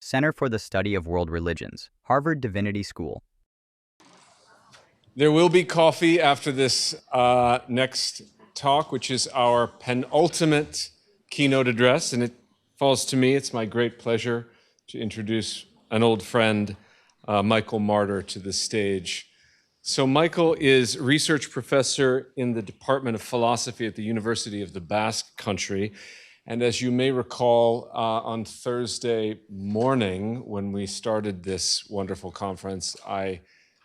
Center for the Study of World Religions, Harvard Divinity School. There will be coffee after this next talk, which is our penultimate keynote address, and it falls to me. It's my great pleasure to introduce an old friend, Michael Marder, to the stage. So Michael is research professor in the Department of Philosophy at the University of the Basque Country. And as you may recall, on Thursday morning, when we started this wonderful conference, I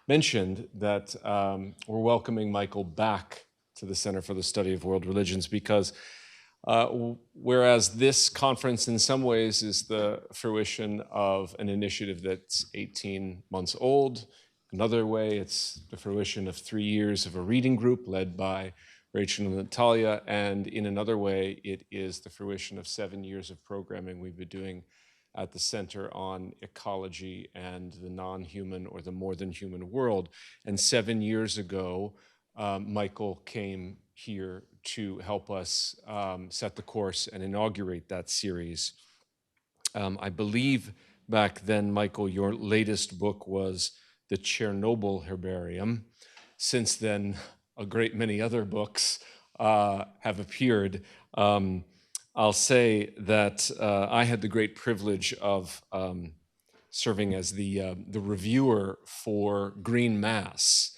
mentioned that we're welcoming Michael back to the Center for the Study of World Religions because whereas this conference in some ways is the fruition of an initiative that's 18 months old, another way it's the fruition of 3 years of a reading group led by Rachel and Natalia, and in another way it is the fruition of 7 years of programming we've been doing at the Center on ecology and the non-human or the more than human world. And 7 years ago, Michael came here to help us set the course and inaugurate that series. I believe back then, Michael, your latest book was The Chernobyl Herbarium. Since then, a great many other books have appeared. I'll say that I had the great privilege of serving as the reviewer for Green Mass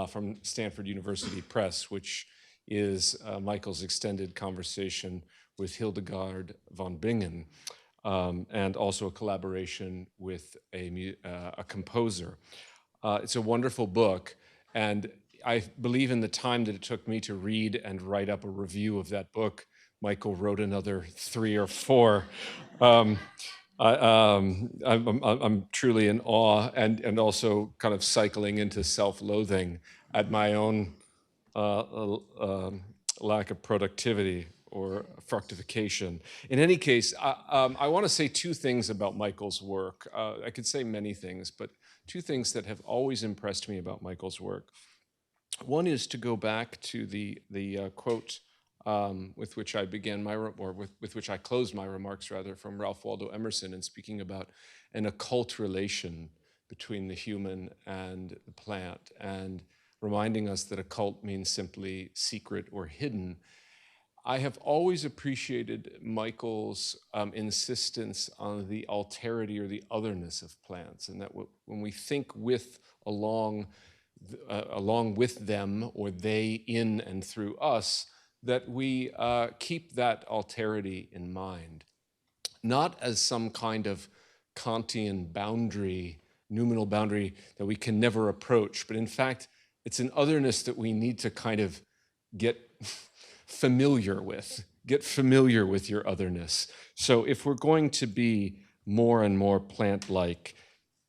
from Stanford University Press, which is Michael's extended conversation with Hildegard von Bingen, and also a collaboration with a composer. It's a wonderful book, and I believe in the time that it took me to read and write up a review of that book, Michael wrote another 3 or 4. I'm truly in awe and also kind of cycling into self-loathing at my own lack of productivity or fructification. In any case, I want to say 2 things about Michael's work. I could say many things, but 2 things that have always impressed me about Michael's work. One is to go back to the quote with which I began with which I closed my remarks, rather, from Ralph Waldo Emerson, in speaking about an occult relation between the human and the plant, and reminding us that occult means simply secret or hidden. I have always appreciated Michael's insistence on the alterity or the otherness of plants, and that when we think along with them, or they in and through us, that we keep that alterity in mind, not as some kind of Kantian boundary, noumenal boundary that we can never approach, but in fact, it's an otherness that we need to kind of get familiar with your otherness. So if we're going to be more and more plant-like,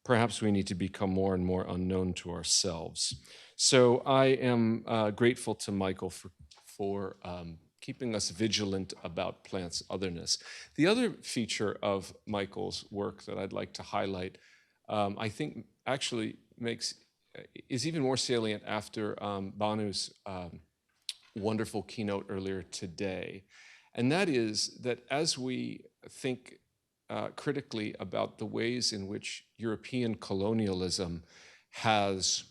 perhaps we need to become more and more unknown to ourselves. So I am grateful to Michael for keeping us vigilant about plants' otherness. The other feature of Michael's work that I'd like to highlight, I think actually is even more salient after Banu's wonderful keynote earlier today. And that is that as we think critically about the ways in which European colonialism has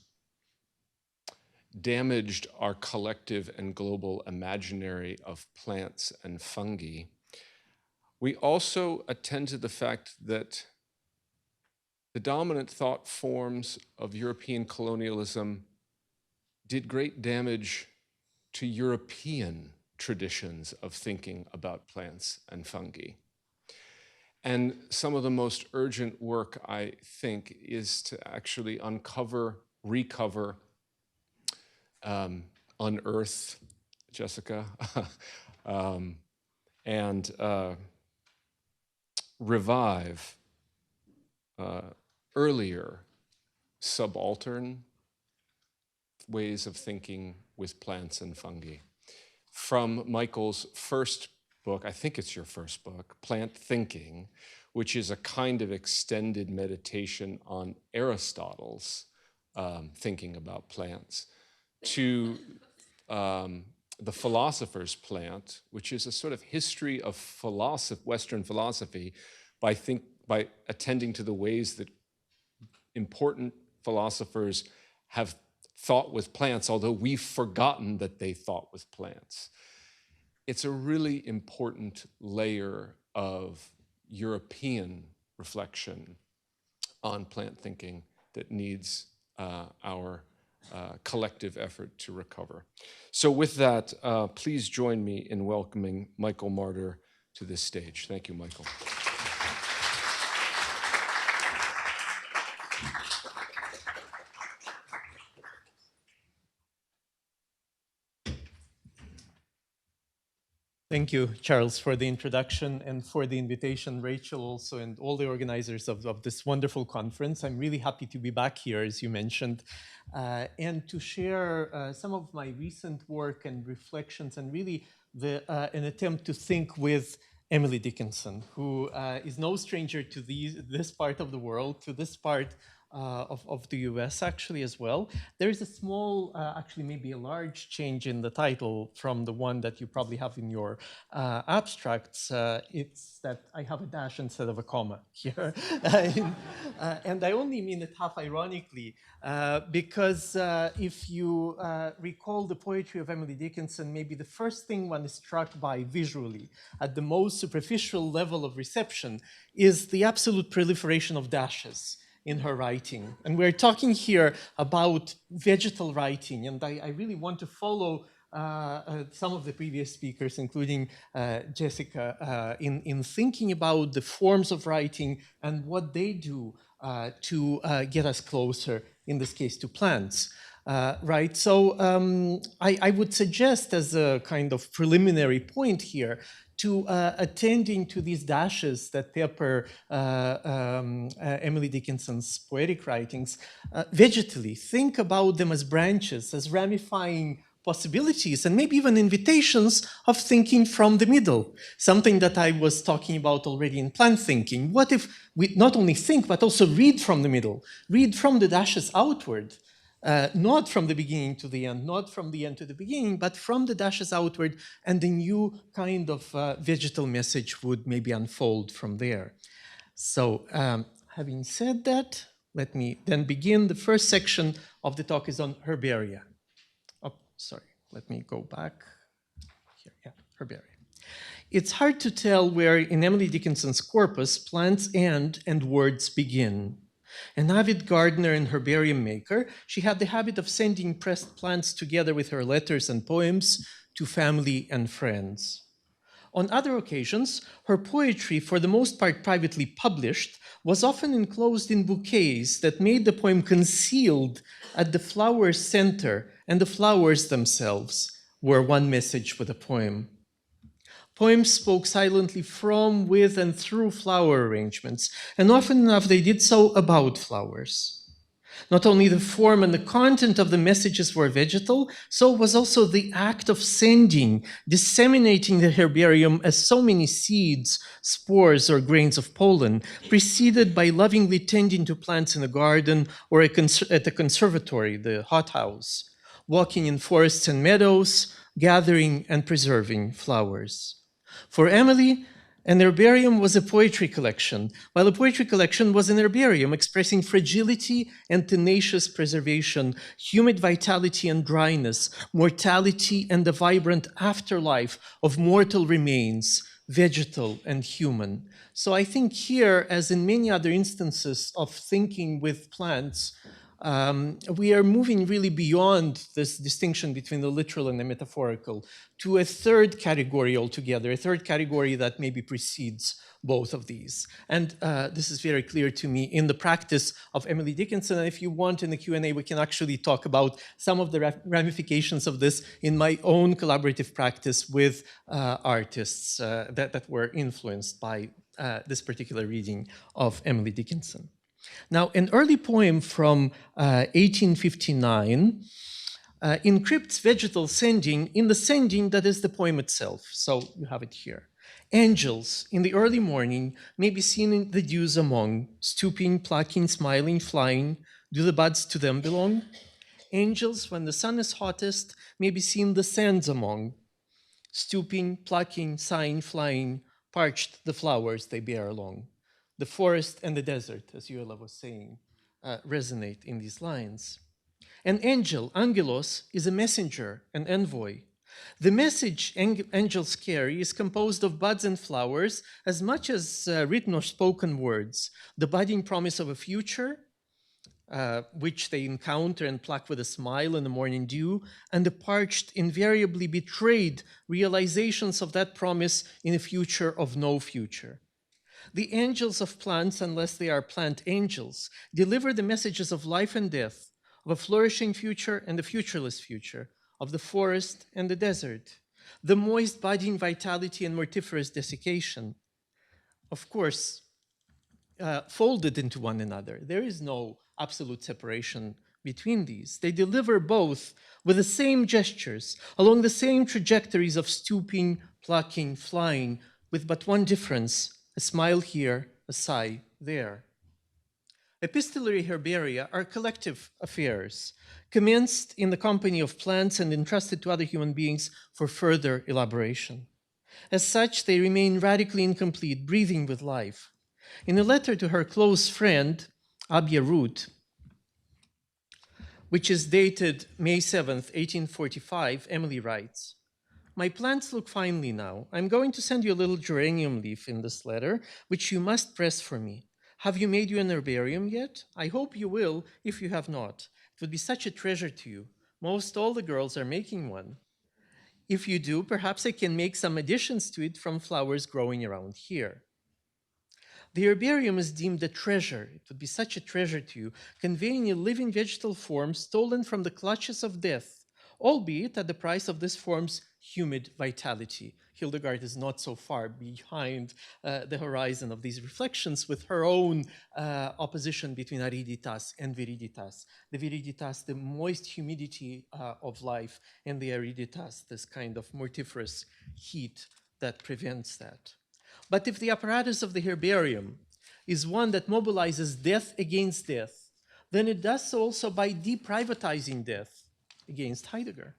damaged our collective and global imaginary of plants and fungi, we also attend to the fact that the dominant thought forms of European colonialism did great damage to European traditions of thinking about plants and fungi. And some of the most urgent work, I think, is to actually recover, unearth, Jessica, and revive earlier subaltern ways of thinking with plants and fungi. From Michael's first book, I think it's your first book, Plant Thinking, which is a kind of extended meditation on Aristotle's thinking about plants, to The Philosopher's Plant, which is a sort of history of Western philosophy by by attending to the ways that important philosophers have thought with plants, although we've forgotten that they thought with plants. It's a really important layer of European reflection on plant thinking that needs our collective effort to recover. So with that, please join me in welcoming Michael Marder to this stage. Thank you, Michael. Thank you, Charles, for the introduction and for the invitation, Rachel also, and all the organizers of this wonderful conference. I'm really happy to be back here, as you mentioned, and to share some of my recent work and reflections, and really an attempt to think with Emily Dickinson, who is no stranger to this part of the world, to this part of the US actually as well. There is a small, actually maybe a large change in the title from the one that you probably have in your abstracts. It's that I have a dash instead of a comma here. And I only mean it half ironically, because if you recall the poetry of Emily Dickinson, maybe the first thing one is struck by visually at the most superficial level of reception is the absolute proliferation of dashes in her writing. And we're talking here about vegetal writing, and I really want to follow some of the previous speakers, including Jessica, in thinking about the forms of writing and what they do to get us closer, in this case, to plants. Right, so I would suggest as a kind of preliminary point here to attending to these dashes that pepper Emily Dickinson's poetic writings, vegetally. Think about them as branches, as ramifying possibilities, and maybe even invitations of thinking from the middle, something that I was talking about already in plant thinking. What if we not only think, but also read from the middle, read from the dashes outward? Not from the beginning to the end, not from the end to the beginning, but from the dashes outward, and a new kind of vegetal message would maybe unfold from there. So having said that, let me then begin. The first section of the talk is on herbaria. Oh, sorry, let me go back here. Yeah, herbaria. It's hard to tell where in Emily Dickinson's corpus plants end and words begin. An avid gardener and herbarium maker, she had the habit of sending pressed plants together with her letters and poems to family and friends. On other occasions, her poetry, for the most part privately published, was often enclosed in bouquets that made the poem concealed at the flower's center, and the flowers themselves were one message with a poem. Poems spoke silently from, with, and through flower arrangements, and often enough they did so about flowers. Not only the form and the content of the messages were vegetal, so was also the act of sending, disseminating the herbarium as so many seeds, spores, or grains of pollen, preceded by lovingly tending to plants in a garden or at the conservatory, the hothouse, walking in forests and meadows, gathering and preserving flowers. For Emily, an herbarium was a poetry collection, while a poetry collection was an herbarium expressing fragility and tenacious preservation, humid vitality and dryness, mortality and the vibrant afterlife of mortal remains, vegetal and human. So I think here, as in many other instances of thinking with plants, we are moving really beyond this distinction between the literal and the metaphorical to a third category altogether, a third category that maybe precedes both of these. And this is very clear to me in the practice of Emily Dickinson. And if you want in the Q&A, we can actually talk about some of the ramifications of this in my own collaborative practice with artists that were influenced by this particular reading of Emily Dickinson. Now, an early poem from 1859 encrypts vegetal sending in the sending that is the poem itself. So you have it here. Angels in the early morning may be seen in the dews among, stooping, plucking, smiling, flying. Do the buds to them belong? Angels, when the sun is hottest, may be seen the sands among, stooping, plucking, sighing, flying, parched the flowers they bear along. the forest and the desert, as Jola was saying, resonate in these lines. An angel, angelos, is a messenger, an envoy. The message angels carry is composed of buds and flowers as much as written or spoken words, the budding promise of a future, which they encounter and pluck with a smile in the morning dew, and the parched, invariably betrayed realizations of that promise in a future of no future. The angels of plants, unless they are plant angels, deliver the messages of life and death, of a flourishing future and a futureless future, of the forest and the desert, the moist budding vitality and mortiferous desiccation. Of course, folded into one another. There is no absolute separation between these. They deliver both with the same gestures, along the same trajectories of stooping, plucking, flying, with but one difference: a smile here, a sigh there. Epistolary herbaria are collective affairs, commenced in the company of plants and entrusted to other human beings for further elaboration. As such, they remain radically incomplete, breathing with life. In a letter to her close friend, Abia Root, which is dated May 7th, 1845, Emily writes, "My plants look finely now. I'm going to send you a little geranium leaf in this letter, which you must press for me. Have you made you an herbarium yet? I hope you will if you have not. It would be such a treasure to you. Most all the girls are making one. If you do, perhaps I can make some additions to it from flowers growing around here." The herbarium is deemed a treasure. It would be such a treasure to you, conveying a living vegetal form stolen from the clutches of death, albeit at the price of this form's humid vitality. Hildegard is not so far behind the horizon of these reflections with her own opposition between ariditas and viriditas. The viriditas, the moist humidity of life, and the ariditas, this kind of mortiferous heat that prevents that. But if the apparatus of the herbarium is one that mobilizes death against death, then it does so also by deprivatizing death against Heidegger,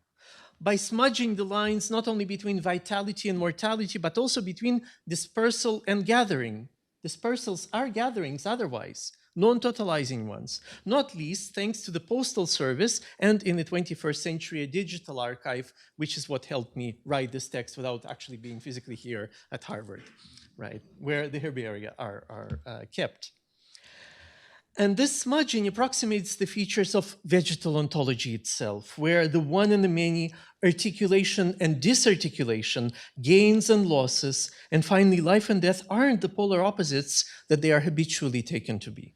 by smudging the lines not only between vitality and mortality, but also between dispersal and gathering. Dispersals are gatherings otherwise, non-totalizing ones, not least thanks to the Postal Service and in the 21st century, a digital archive, which is what helped me write this text without actually being physically here at Harvard, right, where the herbaria are kept. And this smudging approximates the features of vegetal ontology itself, where the one and the many, articulation and disarticulation, gains and losses, and finally life and death aren't the polar opposites that they are habitually taken to be.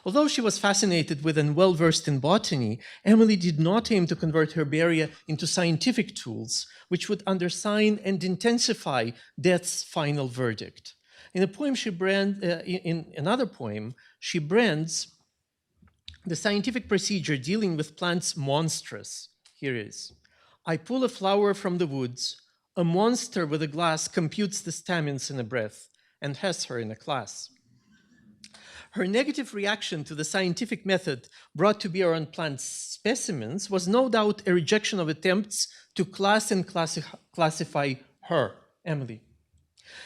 Although she was fascinated with and well-versed in botany, Emily did not aim to convert herbaria into scientific tools, which would undersign and intensify death's final verdict. In a poem in another poem, she brands the scientific procedure dealing with plants monstrous. Here is: "I pull a flower from the woods. A monster with a glass computes the stamens in a breath and has her in a class." Her negative reaction to the scientific method brought to bear on plant specimens was no doubt a rejection of attempts to class and classify her, Emily.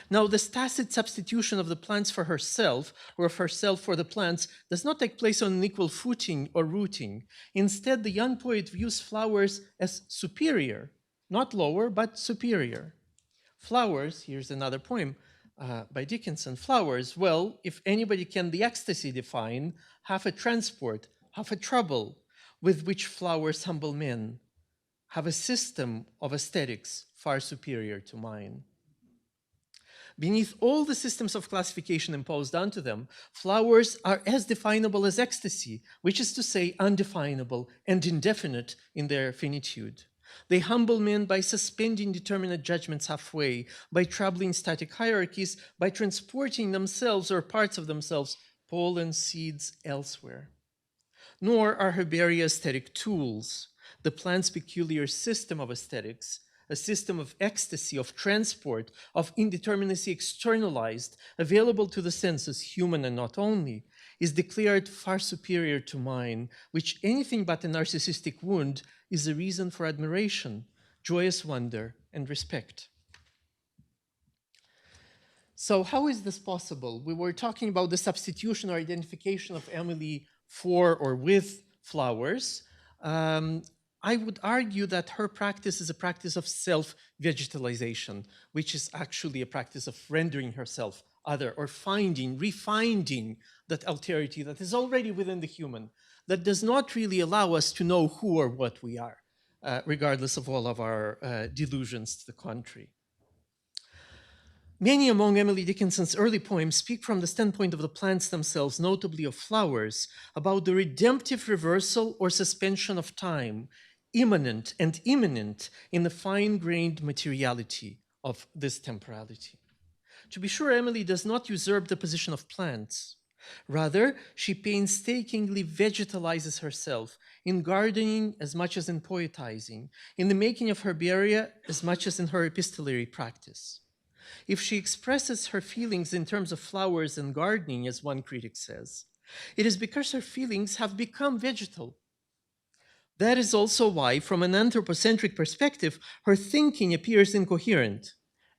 Now, this tacit substitution of the plants for herself, or of herself for the plants, does not take place on an equal footing or rooting. Instead, the young poet views flowers as superior, not lower, but superior. Flowers, here's another poem by Dickinson, flowers, well, if anybody can the ecstasy define, half a transport, half a trouble, with which flowers humble men, have a system of aesthetics far superior to mine. Beneath all the systems of classification imposed onto them, flowers are as definable as ecstasy, which is to say undefinable and indefinite in their finitude. They humble men by suspending determinate judgments halfway, by troubling static hierarchies, by transporting themselves or parts of themselves, pollen, seeds, elsewhere. Nor are herbaria aesthetic tools. The plant's peculiar system of aesthetics, a system of ecstasy, of transport, of indeterminacy externalized, available to the senses, human and not only, is declared far superior to mine, which anything but a narcissistic wound is a reason for admiration, joyous wonder, and respect. So how is this possible? We were talking about the substitution or identification of Emily for or with flowers. I would argue that her practice is a practice of self-vegetalization, which is actually a practice of rendering herself other or refinding that alterity that is already within the human, that does not really allow us to know who or what we are, regardless of all of our delusions to the contrary. Many among Emily Dickinson's early poems speak from the standpoint of the plants themselves, notably of flowers, about the redemptive reversal or suspension of time, immanent and imminent in the fine-grained materiality of this temporality. To be sure, Emily does not usurp the position of plants. Rather, she painstakingly vegetalizes herself in gardening as much as in poetizing, in the making of herbaria as much as in her epistolary practice. If she expresses her feelings in terms of flowers and gardening, as one critic says, it is because her feelings have become vegetal. That is also why, from an anthropocentric perspective, her thinking appears incoherent.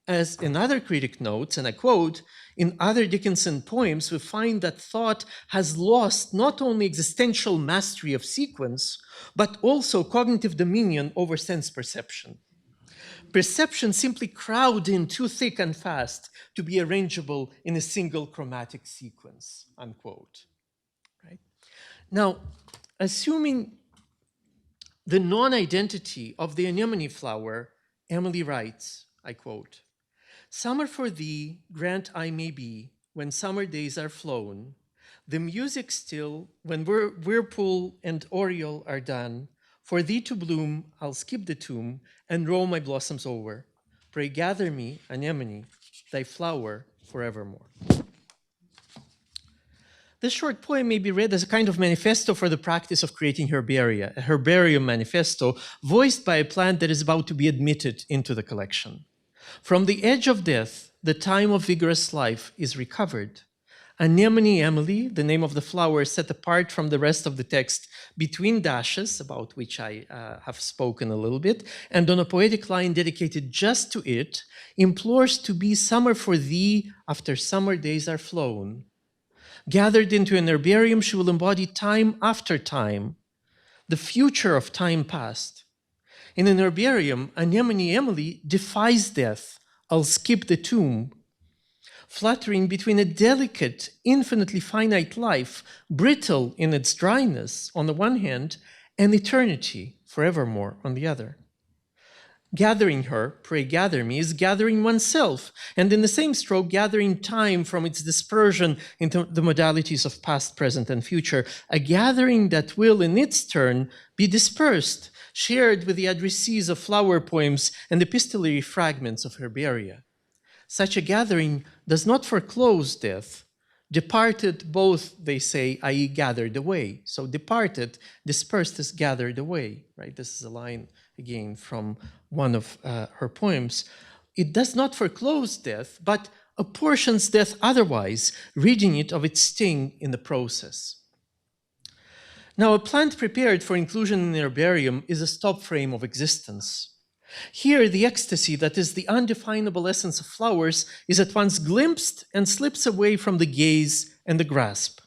As another critic notes, and I quote, in other Dickinson poems, we find that thought has lost not only existential mastery of sequence, but also cognitive dominion over sense perception. Perception simply crowd in too thick and fast to be arrangeable in a single chromatic sequence, unquote. Right? Now, assuming the non-identity of the anemone flower, Emily writes, I quote, "Summer for thee, grant I may be, when summer days are flown, the music still, when whirlpool and oriole are done, for thee to bloom, I'll skip the tomb and roll my blossoms over. Pray gather me, anemone, thy flower forevermore." This short poem may be read as a kind of manifesto for the practice of creating herbaria, a herbarium manifesto voiced by a plant that is about to be admitted into the collection. From the edge of death, the time of vigorous life is recovered. Anemone Emily, the name of the flower set apart from the rest of the text between dashes, about which I have spoken a little bit, and on a poetic line dedicated just to it, implores to be summer for thee after summer days are flown. Gathered into an herbarium, she will embody time after time, the future of time past. In an herbarium, Anemone Emily defies death. I'll skip the tomb, fluttering between a delicate, infinitely finite life, brittle in its dryness on the one hand, and eternity, forevermore, on the other. Gathering her, pray gather me, is gathering oneself, and in the same stroke, gathering time from its dispersion into the modalities of past, present, and future, a gathering that will, in its turn, be dispersed, shared with the addressees of flower poems and epistolary fragments of herbaria. Such a gathering does not foreclose death. Departed both, they say, i.e. gathered away. So departed, dispersed is gathered away, right? This is a line, again, from one of her poems. It does not foreclose death, but apportions death otherwise, ridding it of its sting in the process. Now, a plant prepared for inclusion in the herbarium is a stop frame of existence. Here, the ecstasy that is the undefinable essence of flowers is at once glimpsed and slips away from the gaze and the grasp.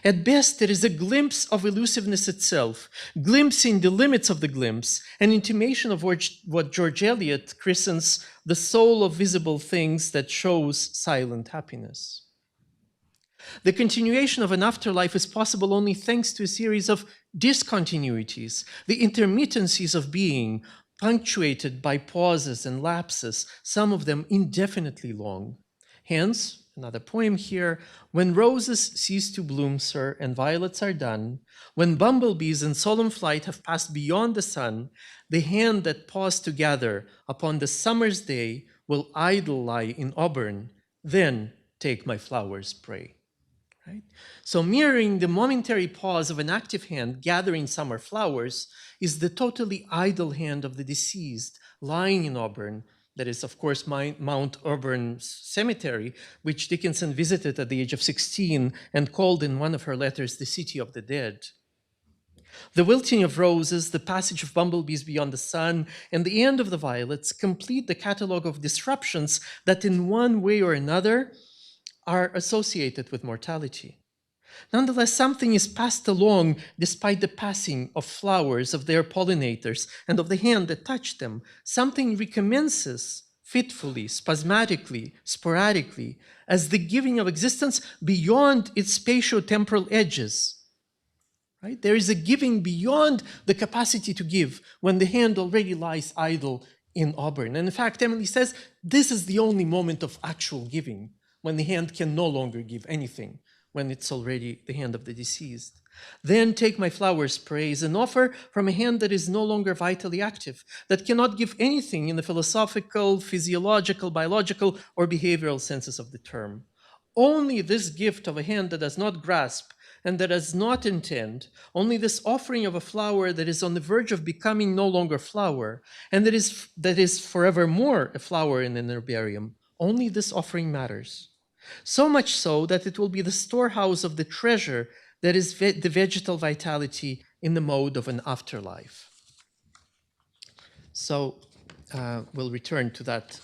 At best, it is a glimpse of elusiveness itself, glimpsing the limits of the glimpse, an intimation of what George Eliot christens the soul of visible things that shows silent happiness. The continuation of an afterlife is possible only thanks to a series of discontinuities, the intermittencies of being, punctuated by pauses and lapses, some of them indefinitely long. Hence, another poem here, when roses cease to bloom, sir, and violets are done, when bumblebees in solemn flight have passed beyond the sun, the hand that paused to gather upon the summer's day will idle lie in auburn, then take my flowers, pray. Right? So mirroring the momentary pause of an active hand gathering summer flowers is the totally idle hand of the deceased lying in Auburn, that is, of course, Mount Auburn Cemetery, which Dickinson visited at the age of 16 and called in one of her letters the City of the Dead. The wilting of roses, the passage of bumblebees beyond the sun, and the end of the violets complete the catalogue of disruptions that in one way or another are associated with mortality. Nonetheless, something is passed along despite the passing of flowers, of their pollinators, and of the hand that touched them. Something recommences fitfully, spasmodically, sporadically, as the giving of existence beyond its spatio-temporal edges. Right? There is a giving beyond the capacity to give when the hand already lies idle in auburn. And in fact, Emily says this is the only moment of actual giving, when the hand can no longer give anything, when it's already the hand of the deceased. Then take my flowers, praise, and offer from a hand that is no longer vitally active, that cannot give anything in the philosophical, physiological, biological, or behavioral senses of the term. Only this gift of a hand that does not grasp and that does not intend, only this offering of a flower that is on the verge of becoming no longer flower, and that is forevermore a flower in an herbarium, only this offering matters. So much so that it will be the storehouse of the treasure that is the vegetal vitality in the mode of an afterlife. So we'll return to that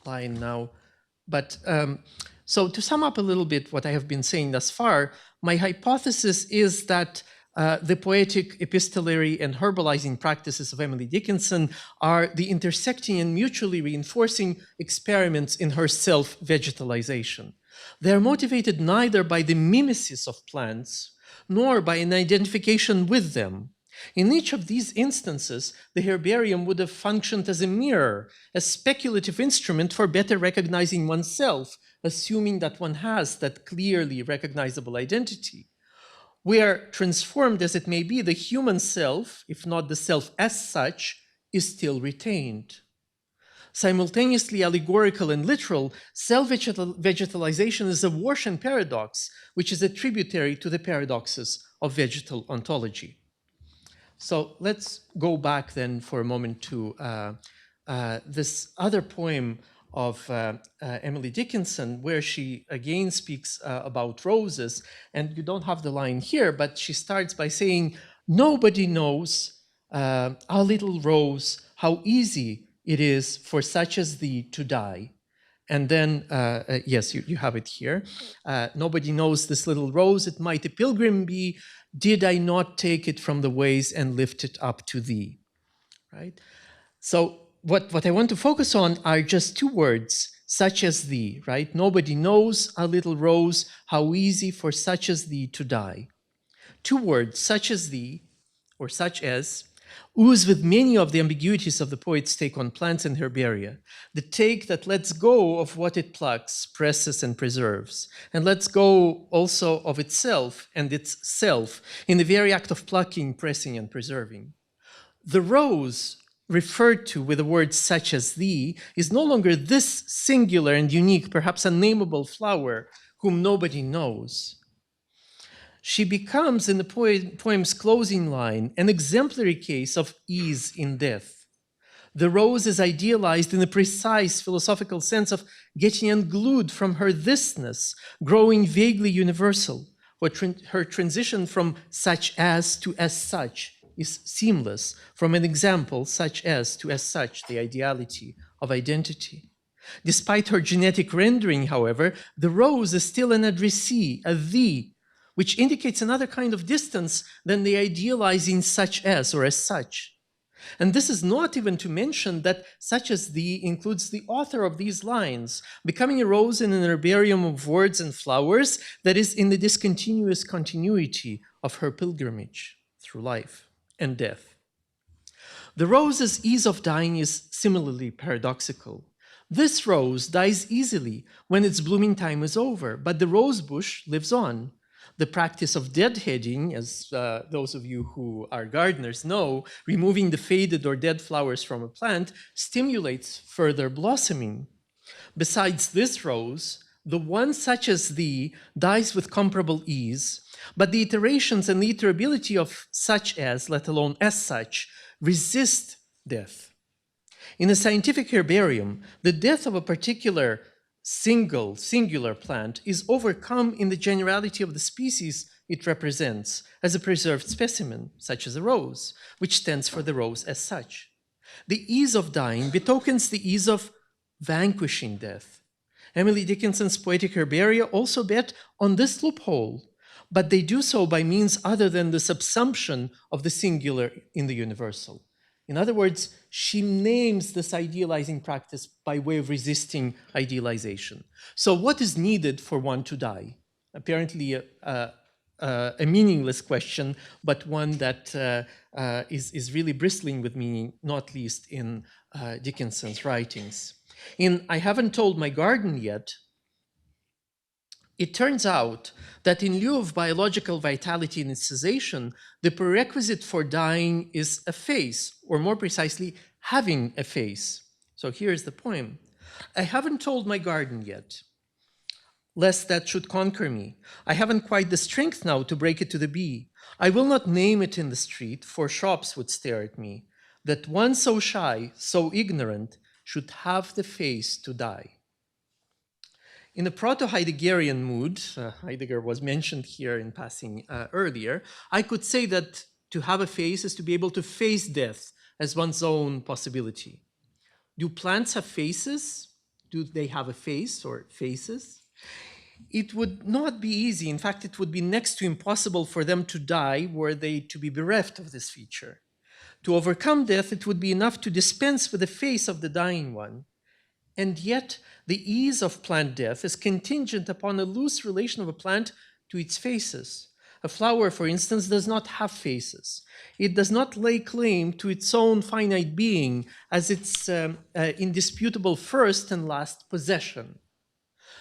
line now. But so to sum up a little bit what I have been saying thus far, my hypothesis is that the poetic, epistolary, and herbalizing practices of Emily Dickinson are the intersecting and mutually reinforcing experiments in her self-vegetalization. They are motivated neither by the mimesis of plants, nor by an identification with them. In each of these instances, the herbarium would have functioned as a mirror, a speculative instrument for better recognizing oneself, assuming that one has that clearly recognizable identity. Where, transformed as it may be, the human self, if not the self as such, is still retained. Simultaneously allegorical and literal, self-vegetalization is a Wartian paradox, which is a tributary to the paradoxes of vegetal ontology. So let's go back then for a moment to this other poem of Emily Dickinson, where she again speaks about roses. And you don't have the line here, but she starts by saying, "Nobody knows, our little rose, how easy it is for such as thee to die." And then, yes, you have it here. "Nobody knows this little rose, it might a pilgrim be, did I not take it from the ways and lift it up to thee," right? So what I want to focus on are just two words, such as thee, right? Nobody knows, a little rose, how easy for such as thee to die. Two words, such as thee, or such as, ooze with many of the ambiguities of the poet's take on plants and herbaria, the take that lets go of what it plucks, presses, and preserves, and lets go also of itself and its self in the very act of plucking, pressing, and preserving. The rose referred to with the word such as thee is no longer this singular and unique, perhaps unnameable flower whom nobody knows. She becomes, in the poem's closing line, an exemplary case of ease in death. The rose is idealized in the precise philosophical sense of getting unglued from her thisness, growing vaguely universal. Her transition from such as to as such is seamless, from an example such as to as such, the ideality of identity. Despite her genetic rendering, however, the rose is still an addressee, a thee, which indicates another kind of distance than the idealizing such as or as such. And this is not even to mention that such as thee includes the author of these lines, becoming a rose in an herbarium of words and flowers that is in the discontinuous continuity of her pilgrimage through life and death. The rose's ease of dying is similarly paradoxical. This rose dies easily when its blooming time is over, but the rose bush lives on. The practice of deadheading, as those of you who are gardeners know, removing the faded or dead flowers from a plant, stimulates further blossoming. Besides this rose, the one such as thee dies with comparable ease, but the iterations and the iterability of such as, let alone as such, resist death. In a scientific herbarium, the death of a particular singular plant is overcome in the generality of the species it represents as a preserved specimen, such as a rose, which stands for the rose as such. The ease of dying betokens the ease of vanquishing death. Emily Dickinson's poetic herbaria also bet on this loophole, but they do so by means other than the subsumption of the singular in the universal. In other words, she names this idealizing practice by way of resisting idealization. So what is needed for one to die? Apparently a meaningless question, but one that is really bristling with meaning, not least in Dickinson's writings. In I Haven't Told My Garden Yet, it turns out that in lieu of biological vitality and cessation, the prerequisite for dying is a face, or more precisely, having a face. So here's the poem. I haven't told my garden yet, lest that should conquer me. I haven't quite the strength now to break it to the bee. I will not name it in the street, for shops would stare at me. That one so shy, so ignorant, should have the face to die. In a proto-Heideggerian mood, Heidegger was mentioned here in passing earlier, I could say that to have a face is to be able to face death as one's own possibility. Do plants have faces? Do they have a face or faces? It would not be easy. In fact, it would be next to impossible for them to die were they to be bereft of this feature. To overcome death, it would be enough to dispense with the face of the dying one. And yet, the ease of plant death is contingent upon a loose relation of a plant to its faces. A flower, for instance, does not have faces. It does not lay claim to its own finite being as its indisputable first and last possession.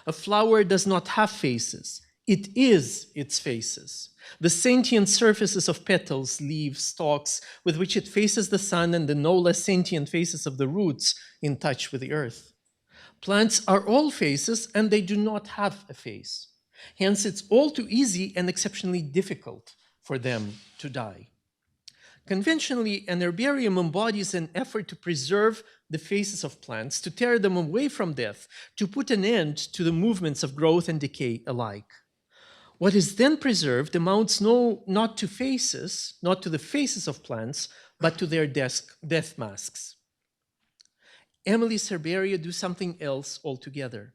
A flower does not have faces. It is its faces. The sentient surfaces of petals, leaves, stalks, with which it faces the sun, and the no less sentient faces of the roots in touch with the earth. Plants are all faces, and they do not have a face. Hence, it's all too easy and exceptionally difficult for them to die. Conventionally, an herbarium embodies an effort to preserve the faces of plants, to tear them away from death, to put an end to the movements of growth and decay alike. What is then preserved amounts not to faces, not to the faces of plants, but to their death masks. Emily's herbaria do something else altogether.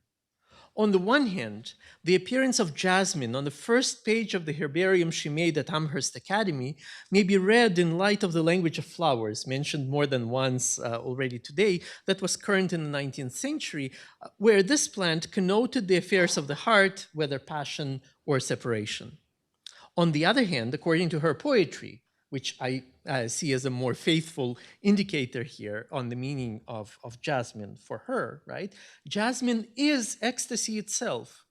On the one hand, the appearance of jasmine on the first page of the herbarium she made at Amherst Academy may be read in light of the language of flowers, mentioned more than once already today, that was current in the 19th century, where this plant connoted the affairs of the heart, whether passion or separation. On the other hand, according to her poetry, which I see as a more faithful indicator here on the meaning of jasmine for her, right? Jasmine is ecstasy itself,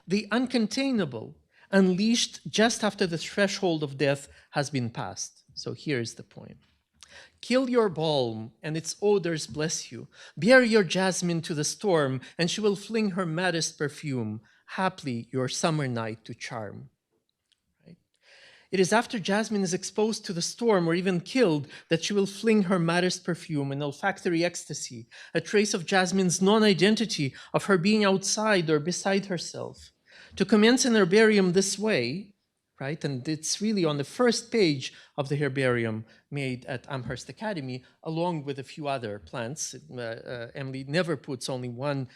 the uncontainable, unleashed just after the threshold of death has been passed. So here's the poem. Kill your balm, and its odors bless you. Bear your jasmine to the storm, and she will fling her maddest perfume, haply your summer night to charm. It is after jasmine is exposed to the storm or even killed that she will fling her maddest perfume, an olfactory ecstasy, a trace of jasmine's non-identity, of her being outside or beside herself. To commence an herbarium this way, right, and it's really on the first page of the herbarium made at Amherst Academy, along with a few other plants. Emily never puts only one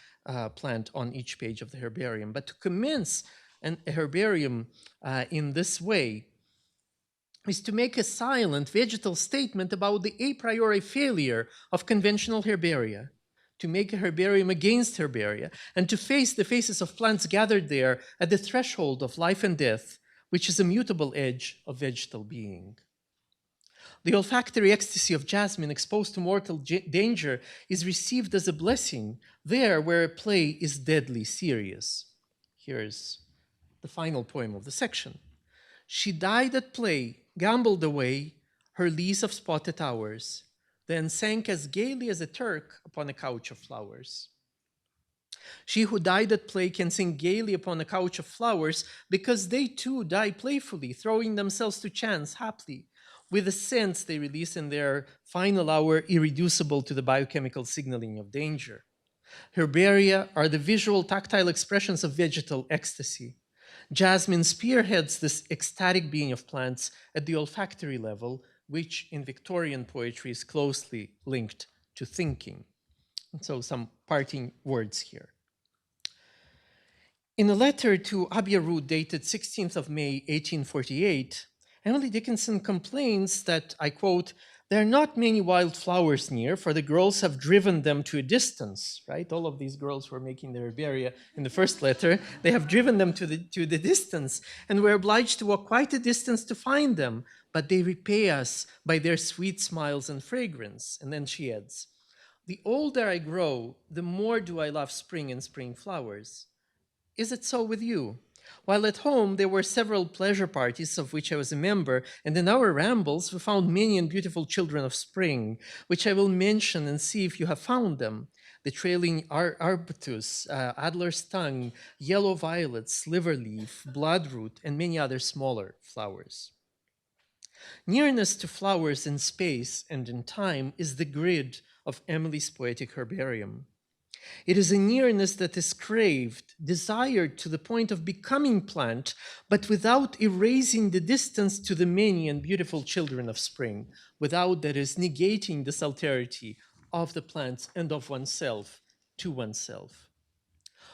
plant on each page of the herbarium, but to commence a herbarium in this way is to make a silent vegetal statement about the a priori failure of conventional herbaria, to make a herbarium against herbaria, and to face the faces of plants gathered there at the threshold of life and death, which is a mutable edge of vegetal being. The olfactory ecstasy of jasmine exposed to mortal danger is received as a blessing there where a play is deadly serious. Here's the final poem of the section. She died at play, gambled away her lease of spotted hours, then sank as gaily as a Turk upon a couch of flowers. She who died at play can sing gaily upon a couch of flowers because they too die playfully, throwing themselves to chance haply, with a sense they release in their final hour irreducible to the biochemical signaling of danger. Herbaria are the visual tactile expressions of vegetal ecstasy. Jasmine spearheads this ecstatic being of plants at the olfactory level, which in Victorian poetry is closely linked to thinking. And so some parting words here. In a letter to Abia Root dated 16th of May, 1848, Emily Dickinson complains that, I quote, "There are not many wild flowers near, for the girls have driven them to a distance," right? All of these girls who are making their herbaria in the first letter, they have driven them to the distance, and we're obliged to walk quite a distance to find them, but they repay us by their sweet smiles and fragrance. And then she adds, "The older I grow, the more do I love spring and spring flowers. Is it so with you? While at home, there were several pleasure parties of which I was a member, and in our rambles, we found many and beautiful children of spring, which I will mention and see if you have found them. The trailing arbutus, adder's tongue, yellow violets, liverleaf, bloodroot, and many other smaller flowers." Nearness to flowers in space and in time is the grid of Emily's poetic herbarium. It is a nearness that is craved, desired to the point of becoming plant, but without erasing the distance to the many and beautiful children of spring, without, that is, negating this alterity of the plants and of oneself to oneself.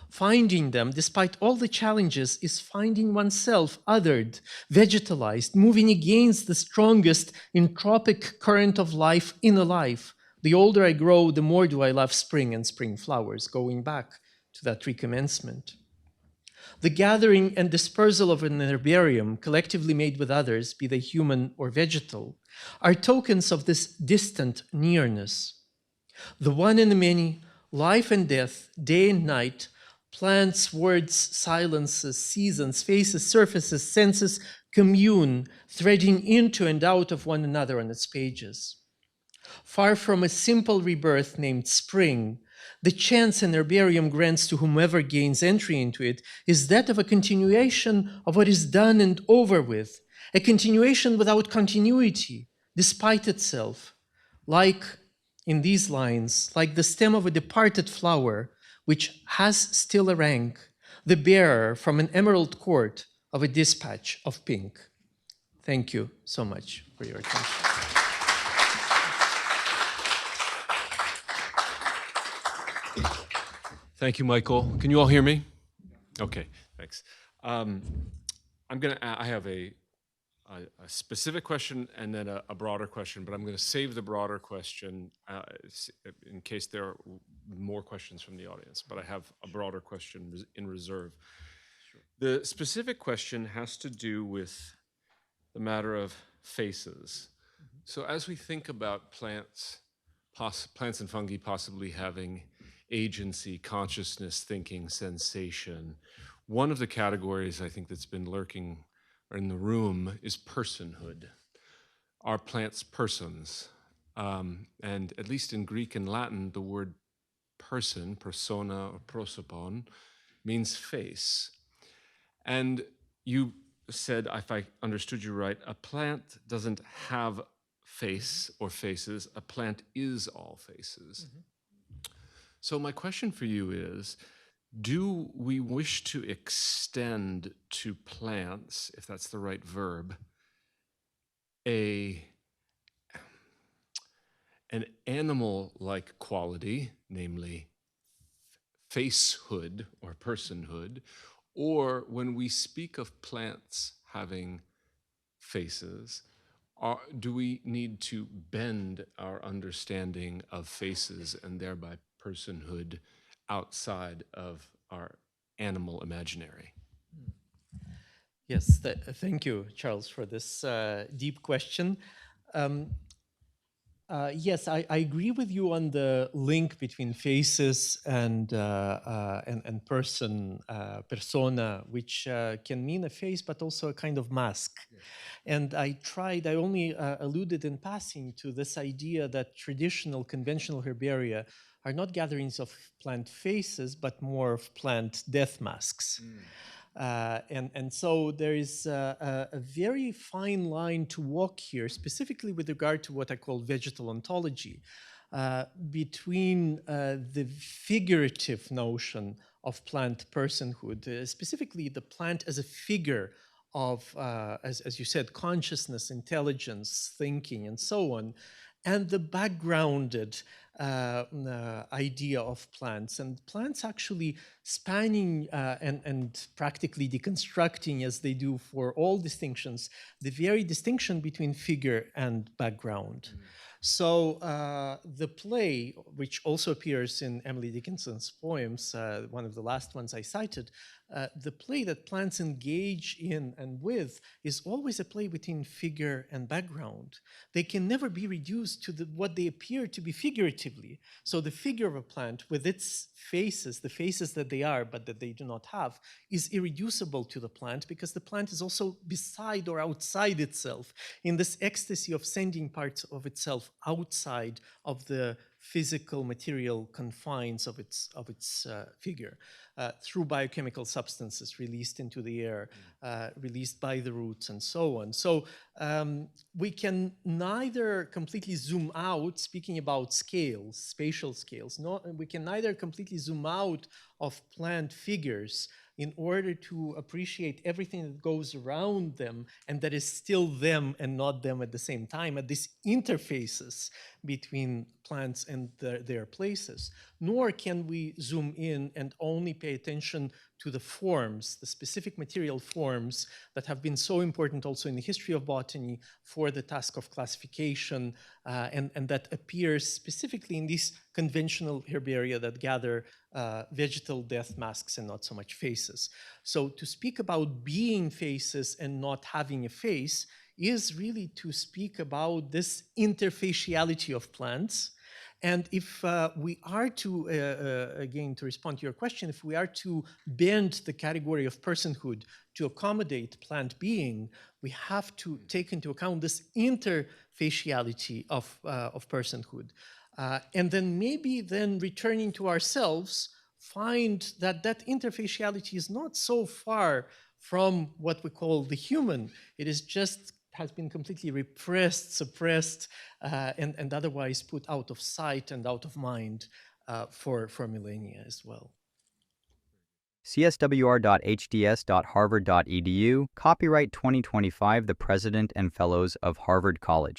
Finding them, despite all the challenges, is finding oneself othered, vegetalized, moving against the strongest entropic current of life in a life. The older I grow, the more do I love spring and spring flowers, going back to that recommencement. The gathering and dispersal of an herbarium, collectively made with others, be they human or vegetal, are tokens of this distant nearness. The one and the many, life and death, day and night, plants, words, silences, seasons, faces, surfaces, senses commune, threading into and out of one another on its pages. Far from a simple rebirth named spring, the chance an herbarium grants to whomever gains entry into it is that of a continuation of what is done and over with, a continuation without continuity, despite itself, like, in these lines, like the stem of a departed flower, which has still a rank, the bearer from an emerald court of a dispatch of pink. Thank you so much for your attention. Thank you, Michael. Can you all hear me? Okay, thanks. I have a specific question and then a broader question, but I'm going to save the broader question in case there are more questions from the audience. But I have a broader question in reserve. Sure. The specific question has to do with the matter of faces. Mm-hmm. So as we think about plants and fungi possibly having agency, consciousness, thinking, sensation, one of the categories I think that's been lurking in the room is personhood. Are plants persons? And at least in Greek and Latin, the word person, persona or prosopon, means face. And you said, if I understood you right, a plant doesn't have face or faces. A plant is all faces. Mm-hmm. So my question for you is, do we wish to extend to plants, if that's the right verb, an animal-like quality, namely facehood or personhood, or when we speak of plants having faces, do we need to bend our understanding of faces and thereby personhood outside of our animal imaginary? Yes, thank you, Charles, for this deep question. Yes, I agree with you on the link between faces and persona, which can mean a face, but also a kind of mask. Yes. And I only alluded in passing to this idea that traditional, conventional herbaria are not gatherings of plant faces, but more of plant death masks. And so there is a very fine line to walk here, specifically with regard to what I call vegetal ontology, between the figurative notion of plant personhood, specifically the plant as a figure of, as you said, consciousness, intelligence, thinking, and so on, and the backgrounded idea of plants. And plants actually spanning and practically deconstructing, as they do for all distinctions, the very distinction between figure and background. So the play, which also appears in Emily Dickinson's poems, one of the last ones I cited, the play that plants engage in and with is always a play between figure and background. They can never be reduced to what they appear to be figuratively. So the figure of a plant with its faces, the faces that they are but that they do not have, is irreducible to the plant because the plant is also beside or outside itself in this ecstasy of sending parts of itself outside of the physical material confines of its figure through biochemical substances released into the air, released by the roots, and so on. So we can neither completely zoom out, speaking about scales, spatial scales, we can neither completely zoom out of plant figures in order to appreciate everything that goes around them and that is still them and not them at the same time, at these interfaces between plants and their places. Nor can we zoom in and only pay attention to the forms, the specific material forms that have been so important also in the history of botany for the task of classification, and that appears specifically in these conventional herbaria that gather vegetal death masks and not so much faces. So to speak about being faces and not having a face is really to speak about this interfaciality of plants. And if we are to, again, to respond to your question, if we are to bend the category of personhood to accommodate plant being, we have to take into account this interfaciality of personhood. And then maybe then returning to ourselves, find that that interfaciality is not so far from what we call the human. It is just has been completely repressed, suppressed, and otherwise put out of sight and out of mind for millennia as well. cswr.hds.harvard.edu, copyright 2025, the President and Fellows of Harvard College.